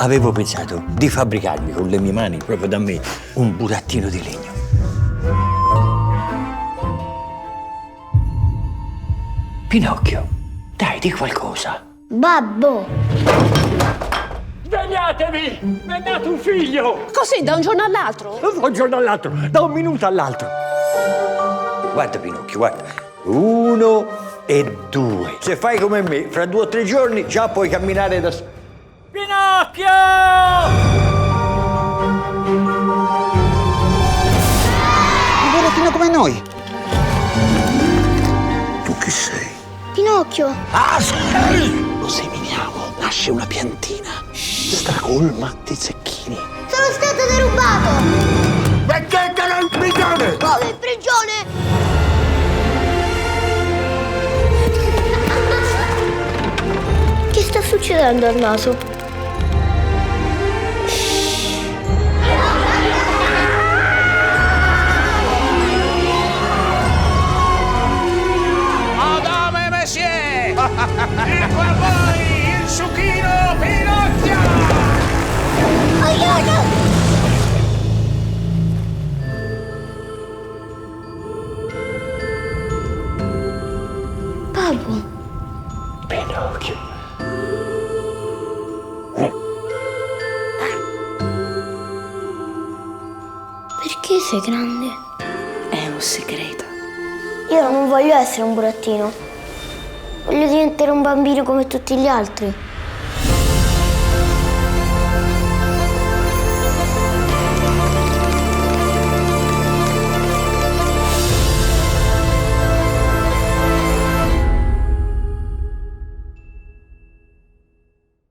avevo pensato di fabbricarmi con le mie mani, proprio da me, un burattino di legno. Pinocchio, dai, di qualcosa. Babbo! Svegliatevi! Mi è nato un figlio! Così, da un giorno all'altro? Da un giorno all'altro, da un minuto all'altro. Guarda, Pinocchio, guarda. 1 e 2. Se fai come me, fra 2 o 3 giorni già puoi camminare da solo. Pinocchio! Un burattino come noi. Tu chi sei? Pinocchio! Ah, sì! Lo seminiamo, nasce una piantina. Stracolma di zecchini. Sono stato derubato! Mettete in prigione! Come in prigione? Che sta succedendo al naso? Madame e Monsieur! Ecco a voi il succhino Pinocchio! Aiuto! Babbo, Pinocchio. perché sei grande? È un segreto. Io non voglio essere un burattino. Voglio diventare un bambino come tutti gli altri.